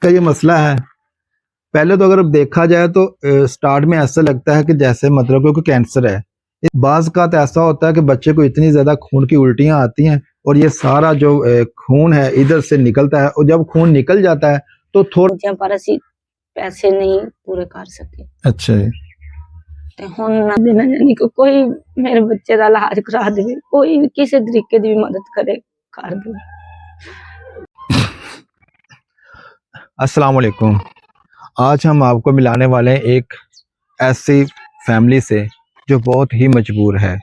का ये मसला है। पहले तो अगर देखा जाए तो स्टार्ट में ऐसा लगता है कि जैसे मतलब कोई कैंसर है। बाज़ का तो ऐसा होता है कि बच्चे को इतनी ज़्यादा खून की उल्टियाँ आती हैं और ये सारा जो खून है इधर से निकलता है, और जब खून निकल जाता है तो थोड़ा पर असी पैसे नहीं पूरे कर सके। अच्छा जी। ते हुण ना देना यानी कि कोई मेरे बच्चे का इलाज करा दे, कोई भी किसी तरीके की मदद करे कर दे। अस्सलाम वालेकुम। आज हम आपको मिलाने वाले हैं एक ऐसी फैमिली से जो बहुत ही मजबूर है,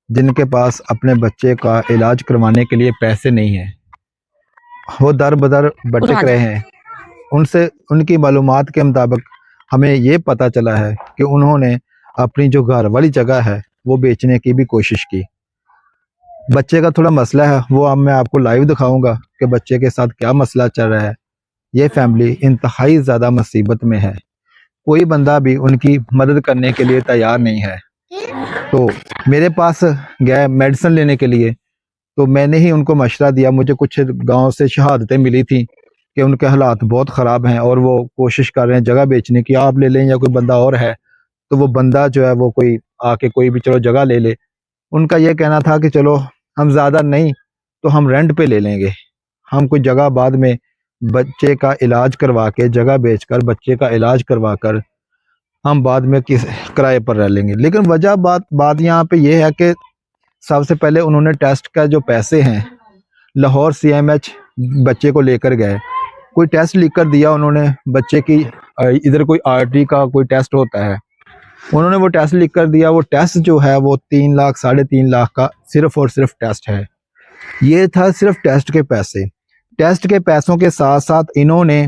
जिनके पास अपने बच्चे का इलाज करवाने के लिए पैसे नहीं हैं। वो दर बदर भटक रहे हैं। उनसे उनकी मालूमात के मुताबिक हमें ये पता चला है कि उन्होंने अपनी जो घर वाली जगह है वो बेचने की भी कोशिश की। बच्चे का थोड़ा मसला है, वो अब मैं आपको लाइव दिखाऊंगा कि बच्चे के साथ क्या मसला चल रहा है। ये फैमिली इंतहाई ज़्यादा मुसीबत में है, कोई बंदा भी उनकी मदद करने के लिए तैयार नहीं है। तो मेरे पास गए मेडिसिन लेने के लिए, तो मैंने ही उनको मशवरा दिया। मुझे कुछ गांव से शहादतें मिली थी कि उनके हालात बहुत ख़राब हैं और वो कोशिश कर रहे हैं जगह बेचने की। आप ले लें या कोई बंदा और है, तो वो बंदा जो है वो कोई आके कोई भी चलो जगह ले ले। उनका ये कहना था कि चलो हम ज़्यादा नहीं तो हम रेंट पे ले लेंगे, हम कोई जगह बाद में बच्चे का इलाज करवा के, जगह बेचकर बच्चे का इलाज करवा कर हम बाद में किस किराए पर रह लेंगे। लेकिन वजह बात यहाँ पे ये है कि सबसे पहले उन्होंने टेस्ट का जो पैसे हैं, लाहौर CMH बच्चे को लेकर गए, कोई टेस्ट लिख कर दिया उन्होंने बच्चे की। इधर कोई RT का कोई टेस्ट होता है, उन्होंने वो टेस्ट लिख कर दिया। वो टेस्ट जो है वो 3 लाख 3.5 लाख का सिर्फ और सिर्फ टेस्ट है। ये था सिर्फ टेस्ट के पैसे। टेस्ट के पैसों के साथ साथ इन्होंने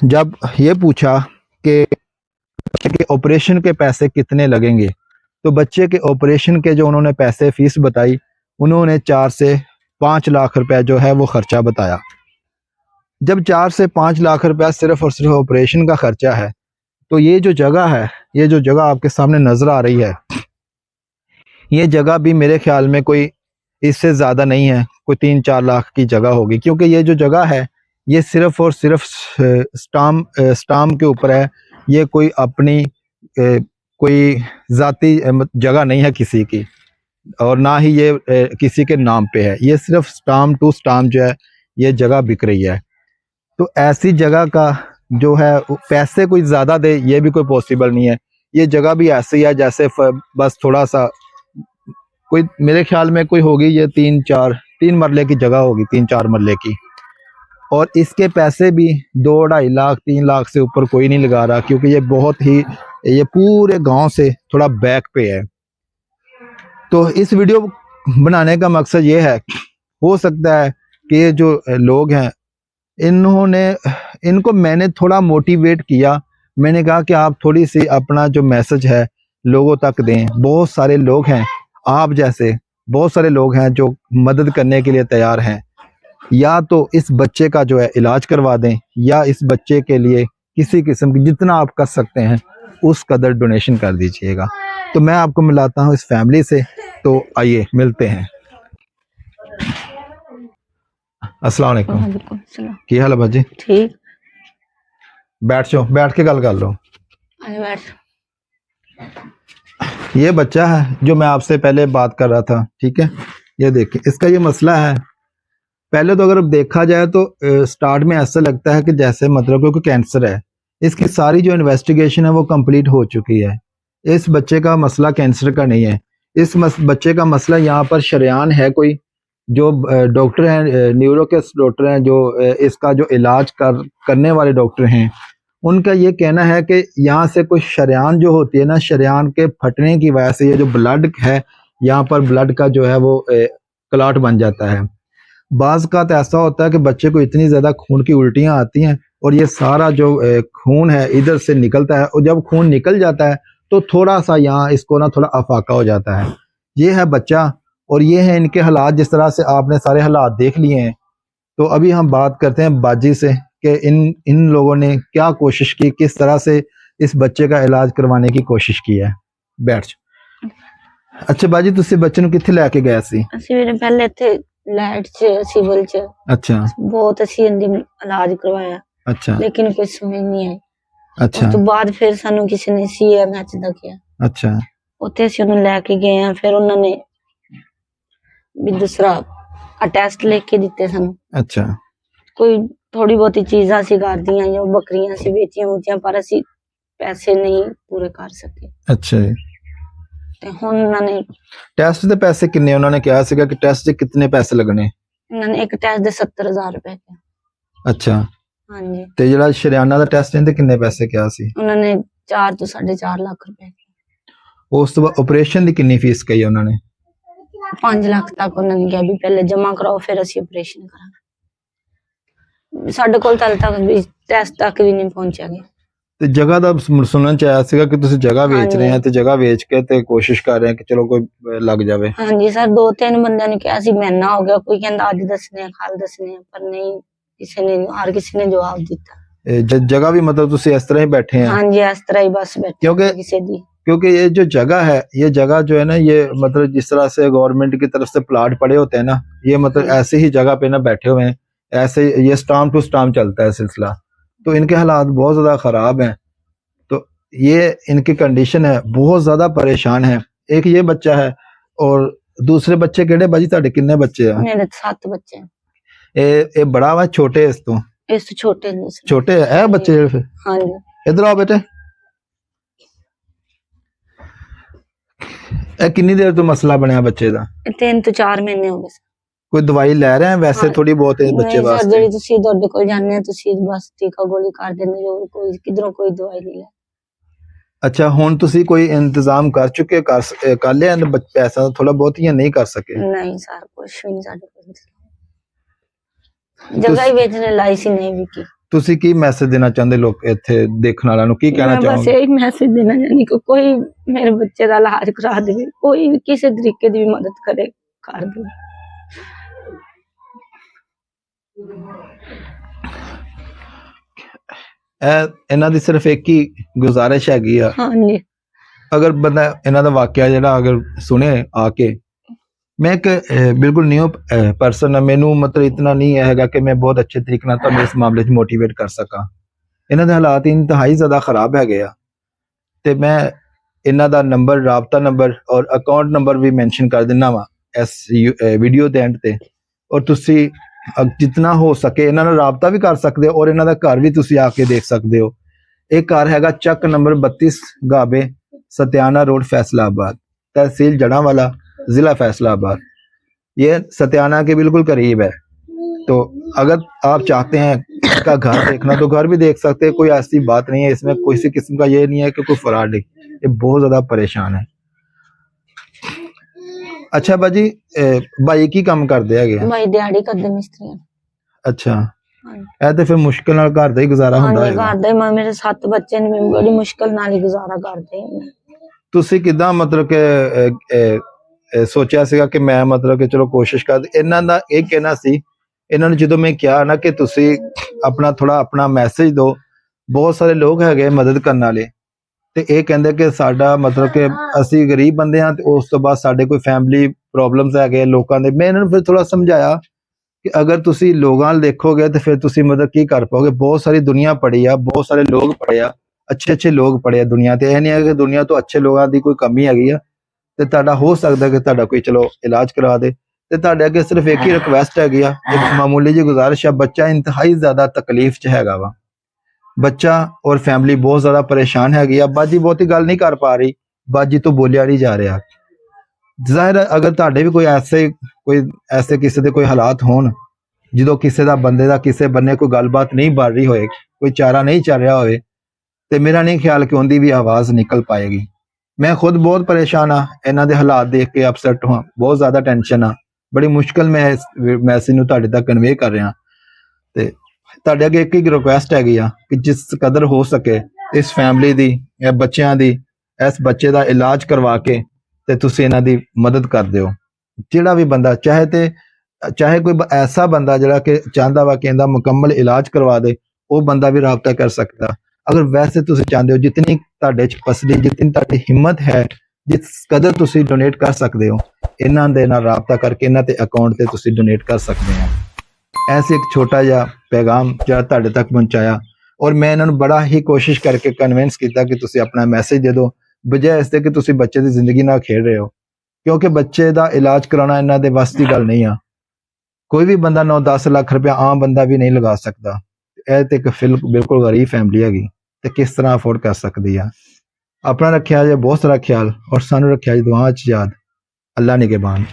जब ये पूछा कि बच्चे के ऑपरेशन के पैसे कितने लगेंगे, तो बच्चे के ऑपरेशन के जो उन्होंने पैसे फीस बताई, उन्होंने 4 से 5 लाख रुपए जो है वो खर्चा बताया। जब 4 से 5 लाख रुपया सिर्फ और सिर्फ ऑपरेशन का खर्चा है, तो ये जो जगह है, ये जो जगह आपके सामने नजर आ रही है, ये जगह भी मेरे ख्याल में कोई इससे ज़्यादा नहीं है, कोई 3-4 लाख की जगह होगी। क्योंकि ये जो जगह है ये सिर्फ और सिर्फ स्टाम के ऊपर है। ये कोई अपनी कोई ज़ाती जगह नहीं है किसी की, और ना ही ये किसी के नाम पे है। ये सिर्फ स्टाम टू स्टाम जो है ये जगह बिक रही है। तो ऐसी जगह का जो है पैसे कोई ज़्यादा दे ये भी कोई पॉसिबल नहीं है। ये जगह भी ऐसी है जैसे बस थोड़ा सा कोई, मेरे ख्याल में कोई होगी ये 3 मरले की जगह होगी, 3-4 मरले की। और इसके पैसे भी 2-2.5 लाख 3 लाख से ऊपर कोई नहीं लगा रहा, क्योंकि ये बहुत ही, ये पूरे गांव से थोड़ा बैक पे है। तो इस वीडियो बनाने का मकसद ये है, हो सकता है कि ये जो लोग हैं इनको मैंने थोड़ा मोटिवेट किया। मैंने कहा कि आप थोड़ी सी अपना जो मैसेज है लोगों तक दें। बहुत सारे लोग हैं, आप जैसे बहुत सारे लोग हैं जो मदद करने के लिए तैयार हैं। या तो इस बच्चे का जो है इलाज करवा दें, या इस बच्चे के लिए किसी किस्म की जितना आप कर सकते हैं उस कदर डोनेशन कर दीजिएगा। तो मैं आपको मिलाता हूँ इस फैमिली से, तो आइए मिलते हैं। अस्सलाम वालेकुम। की हाल है भाजी? ठीक। बैठ जाओ, बैठ के गल कर लो। बैठ। ये बच्चा है जो मैं आपसे पहले बात कर रहा था, ठीक है। ये देखिए इसका ये मसला है। पहले तो अगर देखा जाए तो स्टार्ट में ऐसा लगता है कि जैसे मतलब कोई कैंसर है। इसकी सारी जो इन्वेस्टिगेशन है वो कंप्लीट हो चुकी है। इस बच्चे का मसला कैंसर का नहीं है। इस बच्चे का मसला यहाँ पर शरेआन है। कोई जो डॉक्टर हैं, न्यूरो के डॉक्टर हैं, जो इसका जो इलाज करने वाले डॉक्टर हैं, उनका ये कहना है कि यहाँ से कोई शरेआन जो होती है ना, शरेआन के फटने की वजह से ये जो ब्लड है, यहाँ पर ब्लड का जो है वो क्लॉट बन जाता है। बाज़ का तो ऐसा होता है कि बच्चे को इतनी ज़्यादा खून की उल्टियाँ आती हैं और ये सारा जो खून है इधर से निकलता है, और जब खून निकल जाता है तो थोड़ा सा यहाँ इसको ना थोड़ा अफाका हो जाता है। ये है बच्चा, और ये है इनके हालात। जिस तरह से आपने सारे हालात देख लिए हैं, तो अभी हम बात करते हैं बाजी से कि इन लोगों ने क्या कोशिश की, किस तरह से इस बच्चे का इलाज करवाने की कोशिश की है। बैठ। अच्छा बाजी, तुझसे बच्चे ਨੂੰ ਕਿੱਥੇ ਲੈ ਕੇ ਗਏ ਸੀ? ਅਸੀਂ ਪहले ਇੱਥੇ ਲਾਈਟ 'ਚ ਸਿਵਲ 'ਚ ਅੱਛਾ ਬਹੁਤ ਅਸੀਂ ਇਹਦੀ ਇਲਾਜ ਕਰਵਾਇਆ ਅੱਛਾ ਲੇਕਿਨ ਕੋਈ ਸਮਝ ਨਹੀਂ ਆਈ। ਅੱਛਾ ਉਸ ਤੋਂ ਬਾਅਦ ਫਿਰ ਸਾਨੂੰ ਕਿਸੇ ਨੇ CMH ਦਾ ਕਿਹਾ, ਅੱਛਾ ਉੱਥੇ ਅਸੀਂ ਉਹਨੂੰ ਲੈ ਕੇ ਗਏ ਆ। ਫਿਰ ਉਹਨਾਂ ਨੇ ਵੀ ਦੂਸਰਾ ਟੈਸਟ ਲਿਖ ਕੇ ਦਿੱਤੇ ਸਾਨੂੰ। ਅੱਛਾ ਕੋਈ ਥੋੜੀ ਬਹੁਤੀ ਚੀਜ਼ਾਂ ਸੀ ਘਰ ਦੀਆਂ ਜਾਂ ਬੱਕਰੀਆਂ ਸੀ ਵੇਚੀਆਂ ਵੂਚੀਆਂ, ਪਰ ਅਸੀਂ ਪੈਸੇ ਨਹੀਂ ਪੂਰੇ ਕਰ ਸਕੇ। ਅੱਛਾ ਜੀ। ਤੇ ਹੁਣ ਉਹਨਾਂ ਨੇ ਟੈਸਟ ਦੇ ਪੈਸੇ ਕਿੰਨੇ ਉਹਨਾਂ ਨੇ ਕਿਹਾ ਸੀਗਾ ਕਿ ਟੈਸਟ ਦੇ ਕਿੰਨੇ ਪੈਸੇ ਲੱਗਣੇ? ਇੱਕ ਟੈਸਟ ਦੇ 70,000 ਰੁਪਏ ਕਿਹਾ। ਅੱਛਾ ਹਾਂਜੀ, ਤੇ ਜਿਹੜਾ ਸ਼ਰਿਆਨਾ ਦਾ ਟੈਸਟ ਇਹਦੇ ਕਿੰਨੇ ਪੈਸੇ ਕਿਹਾ ਸੀ? ਉਹਨਾਂ ਨੇ 4 ਤੋਂ 4.5 ਲੱਖ ਰੁਪਏ ਕਿਹਾ। ਉਸ ਤੋਂ ਬਾਅਦ ਆਪਰੇਸ਼ਨ ਦੀ ਕਿੰਨੀ ਫੀਸ ਕਹੀ ਉਹਨਾਂ ਨੇ? 5 ਲੱਖ ਤੱਕ ਉਹਨਾਂ ਨੇ ਕਿਹਾ ਵੀ ਪਹਿਲੇ ਜਮਾ ਕਰਾਓ ਫਿਰ ਅਸੀਂ ਆਪਰੇਸ਼ਨ ਕਰਾਂਗੇ। ਸਾਡੇ ਕੋਲ ਤਾਂ ਹਾਲੇ ਤੱਕ ਵੀ ਟੈਸਟ ਤੱਕ ਵੀ ਨਹੀਂ ਪਹੁੰਚਿਆ ਗਿਆ। ਤੇ ਜਗ੍ਹਾ ਦਾ ਸੁਣਨ ਚ ਆਇਆ ਸੀਗਾ ਕਿ ਤੁਸੀਂ ਜਗ੍ਹਾ ਵੇਚ ਰਹੇ ਆ ਹਾਂਜੀ। ਤੇ ਜਗ੍ਹਾ ਵੇਚ ਕੇ ਤੇ ਕੋਸ਼ਿਸ਼ ਕਰ ਰਹੇ ਆ ਕਿ ਚਲੋ ਕੋਈ ਲੱਗ ਜਾਵੇ। ਹਾਂਜੀ ਸਰ, 2-3 ਬੰਦਿਆਂ ਨੇ ਕਿਹਾ ਸੀ ਮਹੀਨਾ ਹੋ ਗਿਆ, ਕੋਈ ਕਹਿੰਦਾ ਅੱਜ ਦੱਸਣੇ ਆ ਕੱਲ ਦੱਸਣੇ ਆ, ਪਰ ਨਹੀਂ ਕਿਸੇ ਨੇ, ਹਰ ਕਿਸੇ ਨੇ ਜਵਾਬ ਦਿੱਤਾ। जगह भी मतलब तुसी इस तरह ही बैठे हैं? ਹਾਂਜੀ ਇਸ ਤਰ੍ਹਾਂ ਹੀ ਬਸ ਬੈਠੇ क्योंकि ਕਿਸੇ ਦੀ। क्योंकि ये जो जगह है, ये जगह जो है ना, ये मतलब जिस तरह से गवर्नमेंट की तरफ से प्लाट पड़े होते हैं ना, ये मतलब ऐसे ही जगह पे ना बैठे हुए हैं, ऐसे ये स्टाम टू स्टाम चलता है सिलसिला। तो इनके हालात बहुत ज्यादा खराब हैं। तो ये इनकी कंडीशन है, बहुत ज्यादा परेशान है। एक ये बच्चा है और दूसरे बच्चे केड़े बाजी तुहाडे किन्ने बच्चे हैं? ਮੇਰੇ 7 ਬੱਚੇ। ये बड़ा वा छोटे इस तो? ਇਸ ਤੋਂ ਛੋਟੇ ਨੇ ਸਰ। छोटे है बच्चे जेड़े फिर? ਹਾਂਜੀ इधर आओ बेटे। ਇਹ ਕਿੰਨੀ ਦੇਰ ਤੋਂ ਮਸਲਾ ਬਣਿਆ ਬੱਚੇ ਦਾ? 3 ਤੋਂ 4 ਮਹੀਨੇ ਹੋ ਗਏ ਸਰ। ਕੋਈ ਦਵਾਈ ਲੈ ਰਹੇ ਆ ਵੈਸੇ ਹਾਂ। ਥੋੜੀ ਬਹੁਤ ਇਹ ਬੱਚੇ ਨਹੀਂ ਸਰ, ਵਾਸਤੇ? ਜਿਹੜੀ ਤੁਸੀਂ ਤੁਹਾਡੇ ਕੋਲ ਜਾਂਦੇ ਆ ਤੁਸੀਂ ਬਸ ਟੀਕਾ ਗੋਲੀ ਕਰ ਦਿੰਦੇ ਹੋ, ਕੋਈ ਕਿਧਰੋਂ ਕੋਈ ਦਵਾਈ ਨਹੀਂ ਲੈ। ਅੱਛਾ, ਹੁਣ ਤੁਸੀਂ ਕੋਈ ਇੰਤਜ਼ਾਮ ਕਰ ਚੁੱਕੇ, ਕਰ ਲਿਆ ਪੈਸਾ ਥੋੜਾ ਬਹੁਤ ਜਾਂ ਨਹੀਂ ਕਰ ਸਕੇ? ਨਹੀਂ ਸਰ, ਕੁਛ ਵੀ ਨਹੀਂ ਸਾਡੇ ਕੋਲ। ਜਗ੍ਹਾ ਹੀ ਵੇਚਣੇ ਲਾਈ ਸੀ, ਨਹੀਂ ਵਿਕੀ। ਤੁਸੀਂ ਕੀ ਮੈਸੇਜ ਦੇਣਾ ਚਾਹੁੰਦੇ ਲੋਕ ਇੱਥੇ ਦੇਖਣ ਵਾਲਿਆਂ ਨੂੰ, ਕੀ ਕਹਿਣਾ ਮੈਂ ਬਸ ਚਾਹੋਗੇ? ਇਹੀ ਮੈਸੇਜ ਦੇਣਾ ਚਾਹੁੰਦੀ ਕਿ ਕੋਈ ਮੇਰੇ ਬੱਚੇ ਦਾ ਇਲਾਜ ਕਰਾ ਦੇਵੇ, ਕੋਈ ਵੀ ਕਿਸੇ ਤਰੀਕੇ ਦੀ ਵੀ ਮਦਦ ਕਰੇ, ਕਰ ਦੇਵੇ। ਇਹਨਾਂ ਦੀ ਸਿਰਫ ਇੱਕ ਹੀ ਗੁਜ਼ਾਰਿਸ਼ ਹੈਗੀ ਆ, ਹਾਂਜੀ ਅਗਰ ਬੰਦਾ ਇਹਨਾਂ ਦਾ ਵਾਕਿਆ ਜਿਹੜਾ ਅਗਰ ਸੁਣੇ ਆ ਕੇ, ਮੈਂ ਇੱਕ ਬਿਲਕੁਲ ਨਿਊ ਪਰਸਨ ਹਾਂ, ਮੈਨੂੰ ਮਤਲਬ ਇਤਨਾ ਨਹੀਂ ਹੈਗਾ ਕਿ ਮੈਂ ਬਹੁਤ ਅੱਛੇ ਤਰੀਕੇ ਨਾਲ ਤੁਹਾਨੂੰ ਇਸ ਮਾਮਲੇ 'ਚ ਮੋਟੀਵੇਟ ਕਰ ਸਕਾਂ। ਇਹਨਾਂ ਦੇ ਹਾਲਾਤ ਇੰਤਹਾਈ ਜ਼ਿਆਦਾ ਖਰਾਬ ਹੈਗੇ ਆ ਤੇ ਮੈਂ ਇਹਨਾਂ ਦਾ ਨੰਬਰ, ਰਾਬਤਾ ਨੰਬਰ ਔਰ ਅਕਾਊਂਟ ਨੰਬਰ ਵੀ ਮੈਂਸ਼ਨ ਕਰ ਦਿੰਦਾ ਵਾ ਇਸ ਵੀਡੀਓ ਦੇ ਐਂਡ ਤੇ, ਔਰ ਤੁਸੀਂ ਜਿੰਨਾ ਹੋ ਸਕੇ ਇਹਨਾਂ ਨਾਲ ਰਾਬਤਾ ਵੀ ਕਰ ਸਕਦੇ ਹੋ ਔਰ ਇਹਨਾਂ ਦਾ ਘਰ ਵੀ ਤੁਸੀਂ ਆ ਕੇ ਦੇਖ ਸਕਦੇ ਹੋ। ਇਹ ਘਰ ਹੈਗਾ ਚੱਕ ਨੰਬਰ 32 गाबे सत्याना रोड फैसलाबाद, तहसील जड़ावाला, जिला फैसलाबाद। ये सत्याना के बिल्कुल करीब है। तो अगर आप चाहते हैं इसका घर देखना तो घर भी देख सकते हैं, कोई ऐसी बात नहीं है इसमें, किसी किस्म का ये नहीं है कि कोई फ्रॉड है, ये बहुत ज्यादा परेशान है। अच्छा बाजी, भाई की काम करते है? ਭਾਈ ਦਿਹਾੜੀ ਕਰਦੇ ਮਿਸਤਰੀਆਂ। अच्छा, ਹਾਂਜੀ ਇਹ ਤੇ ਫਿਰ ਮੁਸ਼ਕਿਲ ਨਾਲ ਘਰ ਦਾ ਹੀ ਗੁਜ਼ਾਰਾ ਹੁੰਦਾ ਹਾਂਜੀ, ਹੋਏਗਾ। ਘਰ ਦਾ ਹੀ ਮੇਰੇ 7 ਬੱਚੇ ਨੇ, ਮੈਂ ਬੜੀ ਮੁਸ਼ਕਲ ਨਾਲ ਹੀ ਗੁਜ਼ਾਰਾ ਕਰਦੇ ਹਾਂ। ਤੁਸੀਂ ਕਿਦਾਂ ਮਤਲਬ ਕਿ ਸੋਚਿਆ ਸੀਗਾ ਕਿ ਮੈਂ ਮਤਲਬ ਕਿ ਚਲੋ ਕੋਸ਼ਿਸ਼ ਕਰ, ਇਹਨਾਂ ਦਾ ਇਹ ਕਹਿਣਾ ਸੀ, ਇਹਨਾਂ ਨੂੰ ਜਦੋਂ ਮੈਂ ਕਿਹਾ ਨਾ ਕਿ ਤੁਸੀਂ ਆਪਣਾ ਮੈਸੇਜ ਦਿਓ, ਬਹੁਤ ਸਾਰੇ ਲੋਕ ਹੈਗੇ ਮਦਦ ਕਰਨ ਵਾਲੇ, ਤੇ ਇਹ ਕਹਿੰਦੇ ਕਿ ਸਾਡਾ ਮਤਲਬ ਕਿ ਅਸੀਂ ਗਰੀਬ ਬੰਦੇ ਹਾਂ ਤੇ ਉਸ ਤੋਂ ਬਾਅਦ ਸਾਡੇ ਕੋਈ ਫੈਮਿਲੀ ਪ੍ਰੋਬਲਮਸ ਹੈਗੇ ਲੋਕਾਂ ਦੇ। ਮੈਂ ਇਹਨਾਂ ਨੂੰ ਫਿਰ ਥੋੜਾ ਸਮਝਾਇਆ ਕਿ ਅਗਰ ਤੁਸੀਂ ਲੋਕਾਂ ਨਾਲ ਦੇਖੋਗੇ ਤੇ ਫਿਰ ਤੁਸੀਂ ਮਤਲਬ ਕੀ ਕਰ ਪਾਓਗੇ। ਬਹੁਤ ਸਾਰੀ ਦੁਨੀਆ ਪੜੀ ਆ, ਬਹੁਤ ਸਾਰੇ ਲੋਕ ਪੜੇ ਆ, ਅੱਛੇ ਲੋਕ ਪੜੇ ਆ ਦੁਨੀਆ ਤੇ। ਇਹ ਨਹੀਂ ਹੈ ਕਿ ਦੁਨੀਆ ਤੋਂ ਅੱਛੇ ਲੋਕਾਂ ਦੀ ਕੋਈ ਕਮੀ ਹੈਗੀ ਆ, ਤੇ ਤੁਹਾਡਾ ਹੋ ਸਕਦਾ ਕਿ ਤੁਹਾਡਾ ਕੋਈ ਚਲੋ ਇਲਾਜ ਕਰਾ ਦੇ। ਤੇ ਤੁਹਾਡੇ ਅੱਗੇ ਸਿਰਫ ਇੱਕ ਹੀ ਰਿਕਵੈਸਟ ਹੈਗੀ ਆ, ਇੱਕ ਮਾਮੂਲੀ ਜਿਹੀ ਗੁਜ਼ਾਰਿਸ਼ ਆ। ਬੱਚਾ ਇੰਤਹਾਈ ਜ਼ਿਆਦਾ ਤਕਲੀਫ 'ਚ ਹੈਗਾ ਵਾ, ਬੱਚਾ ਔਰ ਫੈਮਿਲੀ ਬਹੁਤ ਜ਼ਿਆਦਾ ਪਰੇਸ਼ਾਨ ਹੈਗੀ ਆ। ਬਾਜੀ ਬਹੁਤੀ ਗੱਲ ਨਹੀਂ ਕਰ ਪਾ ਰਹੀ, ਬਾਜੀ ਤੋਂ ਬੋਲਿਆ ਨਹੀਂ ਜਾ ਰਿਹਾ। ਜ਼ਾਹਿਰ ਹੈ ਅਗਰ ਤੁਹਾਡੇ ਵੀ ਕੋਈ ਐਸੇ ਕਿਸੇ ਦੇ ਕੋਈ ਹਾਲਾਤ ਹੋਣ ਜਦੋਂ ਕਿਸੇ ਦਾ ਬੰਦੇ ਦਾ ਕਿਸੇ ਬੰਨੇ ਕੋਈ ਗੱਲਬਾਤ ਨਹੀਂ ਬਣ ਰਹੀ ਹੋਏ, ਕੋਈ ਚਾਰਾ ਨਹੀਂ ਚੱਲ ਰਿਹਾ ਹੋਵੇ, ਤੇ ਮੇਰਾ ਨਹੀਂ ਖਿਆਲ ਕਿ ਉਹਦੀ ਵੀ ਆਵਾਜ਼ ਨਿਕਲ ਪਾਏਗੀ। ਮੈਂ ਖੁਦ ਬਹੁਤ ਪਰੇਸ਼ਾਨ ਆ, ਇਹਨਾਂ ਦੇ ਹਾਲਾਤ ਦੇਖ ਕੇ ਅਪਸੈਟ ਹਾਂ, ਬਹੁਤ ਜ਼ਿਆਦਾ ਟੈਨਸ਼ਨ ਆ, ਬੜੀ ਮੁਸ਼ਕਲ ਮੈਂ ਇਸ ਮੈਸੇਜ ਨੂੰ ਤੁਹਾਡੇ ਤੱਕ ਕਨਵੇ ਕਰ ਰਿਹਾ। ਤੇ ਤੁਹਾਡੇ ਅੱਗੇ ਇੱਕ ਹੀ ਰਿਕੁਐਸਟ ਹੈਗੀ ਆ ਕਿ ਜਿਸ ਕਦਰ ਹੋ ਸਕੇ ਇਸ ਫੈਮਿਲੀ ਦੀ, ਇਹ ਬੱਚਿਆਂ ਦੀ, ਇਸ ਬੱਚੇ ਦਾ ਇਲਾਜ ਕਰਵਾ ਕੇ ਤੇ ਤੁਸੀਂ ਇਹਨਾਂ ਦੀ ਮਦਦ ਕਰ ਦਿਓ। ਜਿਹੜਾ ਵੀ ਬੰਦਾ ਚਾਹੇ ਕੋਈ ਐਸਾ ਬੰਦਾ ਜਿਹੜਾ ਕਿ ਚਾਹੁੰਦਾ ਵਾ ਕਿ ਇਹਦਾ ਮੁਕੰਮਲ ਇਲਾਜ ਕਰਵਾ ਦੇ, ਉਹ ਬੰਦਾ ਵੀ ਰਾਬਤਾ ਕਰ ਸਕਦਾ। ਅਗਰ ਵੈਸੇ ਤੁਸੀਂ ਚਾਹੁੰਦੇ ਹੋ, ਜਿਤਨੀ ਤੁਹਾਡੇ ਚ ਪਸਦੀ, ਜਿਤਨੀ ਤੁਹਾਡੀ ਹਿੰਮਤ ਹੈ, ਜਿਸ ਕਦਰ ਤੁਸੀਂ ਡੋਨੇਟ ਕਰ ਸਕਦੇ ਹੋ ਇਹਨਾਂ ਦੇ ਨਾਲ ਰਾਬਤਾ ਕਰਕੇ ਇਹਨਾਂ ਤੇ ਅਕਾਊਂਟ ਤੇ ਤੁਸੀਂ ਡੋਨੇਟ ਕਰ ਸਕਦੇ ਹੋ। ऐसे एक छोटा जिहा पैगाम ਜਿਹੜਾ ਤੁਹਾਡੇ ਤੱਕ ਪਹੁੰਚਾਇਆ ਔਰ ਮੈਂ ਇਹਨਾਂ ਨੂੰ ਬੜਾ ਹੀ ਕੋਸ਼ਿਸ਼ ਕਰਕੇ ਕਨਵਿੰਸ ਕੀਤਾ ਕਿ ਤੁਸੀਂ ਆਪਣਾ ਮੈਸੇਜ ਦੇ ਦਿਓ ਬਜਾਏ ਇਸ ਦੇ ਕਿ ਤੁਸੀਂ ਬੱਚੇ ਦੀ ਜ਼ਿੰਦਗੀ ਨਾਲ ਖੇਡ ਰਹੇ ਹੋ, ਕਿਉਂਕਿ ਬੱਚੇ ਦਾ ਇਲਾਜ ਕਰਾਉਣਾ ਇਹਨਾਂ ਦੇ ਵੱਸ ਦੀ ਗੱਲ ਨਹੀਂ ਆ। ਕੋਈ ਵੀ ਬੰਦਾ 9-10 ਲੱਖ ਰੁਪਇਆ ਆਮ ਬੰਦਾ ਵੀ ਨਹੀਂ ਲਗਾ ਸਕਦਾ। ਇਹ ਤੇ ਇੱਕ ਬਿਲਕੁਲ ਗਰੀਬ ਫੈਮਿਲੀ ਹੈਗੀ ਤੇ ਕਿਸ ਤਰ੍ਹਾਂ ਅਫੋਰਡ ਕਰ ਸਕਦੀ ਆ। ਆਪਣਾ ਰੱਖਿਆ ਜੇ ਬਹੁਤ ਸਾਰਾ ਖਿਆਲ ਔਰ ਸਾਨੂੰ ਰੱਖਿਆ ਜੀ ਦੁਆਵਾਂ 'ਚ ਯਾਦ। ਅੱਲਾ ਨਿਗਹਿਬਾਨ।